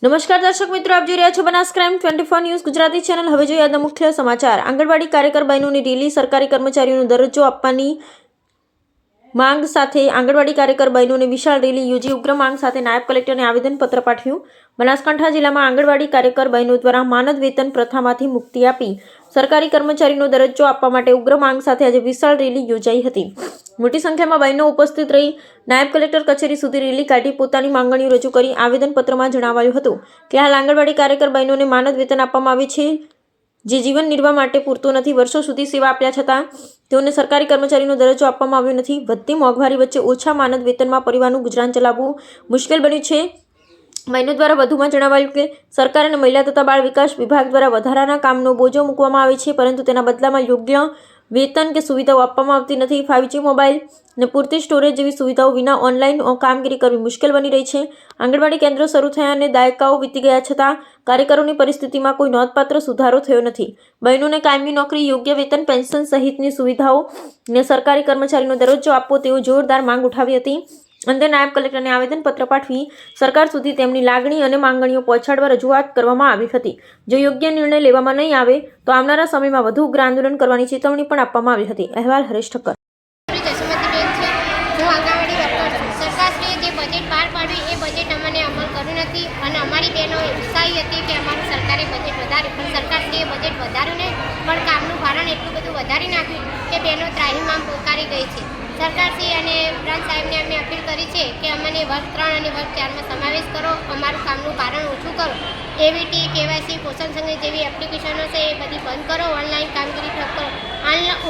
નમસ્કાર દર્શક મિત્રો, આપ જોઈ રહ્યા છો Banas crime 24 news Gujarati channel. હવે જોઈએ આજના મુખ્ય સમાચાર। આંગણવાડી કાર્યકર બહેનોની રેલી, સરકારી કર્મચારીઓનો દરજ્જો આપવાની માંગ સાથે આંગણવાડી કાર્યકર બહેનોને વિશાળ રેલી યોજી ઉગ્ર માંગ સાથે નાયબ કલેક્ટરને આવેદનપત્ર પાઠવ્યું। બનાસકાંઠા જિલ્લામાં આંગણવાડી કાર્યકર બહેનો દ્વારા માનદ વેતન પ્રથામાંથી મુક્તિ આપી સરકારી કર્મચારીનો દરજ્જો આપવા માટે ઉગ્ર માંગ સાથે આજે વિશાળ રેલી યોજાઈ હતી। મોટી સંખ્યામાં બહેનો ઉપસ્થિત રહી નાયબ કલેક્ટર કચેરી સુધી રેલી કાઢી પોતાની માંગણીઓ રજૂ કરી આવેદનપત્રમાં જણાવાયું હતું કે હાલ આંગણવાડી કાર્યકર બહેનોને માનદ વેતન આપવામાં આવે છે, જે જીવન નિર્વાહ માટે પૂરતો નથી। વર્ષો સુધી સેવા આપ્યા છતાં તેઓને સરકારી કર્મચારીનો દરજ્જો આપવામાં આવ્યો નથી। વધતી મોંઘવારી વચ્ચે ઓછા માનદ વેતનમાં પરિવારનું ગુજરાન ચલાવવું મુશ્કેલ બન્યું છે। બહેનો દ્વારા વધુમાં જણાવાયું કે સરકાર અને મહિલા તથા બાળ વિકાસ વિભાગ દ્વારા વધારાના કામનો બોજો મૂકવામાં આવે છે, પરંતુ તેના બદલામાં યોગ્ય વેતન કે સુવિધાઓ આપવામાં આવતી નથી। 5G મોબાઈલ અને પૂરતી સ્ટોરેજ જેવી સુવિધાઓ વિના ઓનલાઈન કામગીરી કરવી મુશ્કેલ બની રહી છે। આંગણવાડી કેન્દ્રો શરૂ થયા અને દાયકાઓ વીતી ગયા છતાં કાર્યકરોની પરિસ્થિતિમાં કોઈ નોંધપાત્ર સુધારો થયો નથી। બહેનોને કાયમી નોકરી, યોગ્ય વેતન, પેન્શન સહિતની સુવિધાઓ અને સરકારી કર્મચારીનો દરજ્જો આપવો તેઓ જોરદાર માંગ ઉઠાવી હતી। અંતે નાયબ કલેક્ટરને આવેદનપત્ર પાઠવી સરકાર સુધી તેમની લાગણી અને માંગણીઓ પહોંચાડવા રજૂઆત કરવામાં આવી હતી। જો યોગ્ય નિર્ણય લેવામાં નહીં આવે તો આવનારા સમયમાં વધુ ઉગ્ર આંદોલન કરવાની ચેતવણી પણ આપવામાં આવી હતી। અહેવાલ હરેશ ઠક્કર। હું આંગણવાડી વર્કર છું। સરકારશ્રીએ જે બજેટ બહાર પાડ્યું એ બજેટ અમને અમલ કર્યું નથી અને અમારી બહેનો ઉત્સાહી હતી કે અમારું સરકારે બજેટ વધાર્યું, પણ સરકારશ્રીએ બજેટ વધાર્યું નહીં, પણ કામનું ભારણ એટલું બધું વધારી નાખ્યું કે બહેનો ત્રાહીમામ પોકારી ગઈ છે। સરકારશ્રી અને પ્રાંત સાહેબને અમે અપીલ કરી છે કે અમને વર્ગ 3 અને વર્ગ 4માં સમાવેશ કરો, અમારું કામનું ભારણ ઓછું કરો। એવીટી, કેવાયસી, પોષણ સંઘ જેવી એપ્લિકેશનો છે એ બધી બંધ કરો, ઓનલાઈન કામગીરી ઠપ કરો।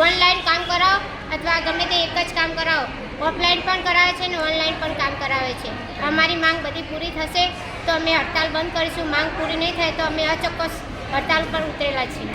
ઓનલાઈન કામ કરાવો અથવા ગમે તે એક જ કામ કરાવો, ઓફલાઈન પણ કરાવે છે અને ઓનલાઈન પણ કામ કરાવે છે। અમારી માંગ બધી પૂરી થશે તો અમે હડતાલ બંધ કરીશું, માંગ પૂરી નહીં થાય તો અમે અચોક્કસ હડતાલ પર ઉતરેલા છીએ।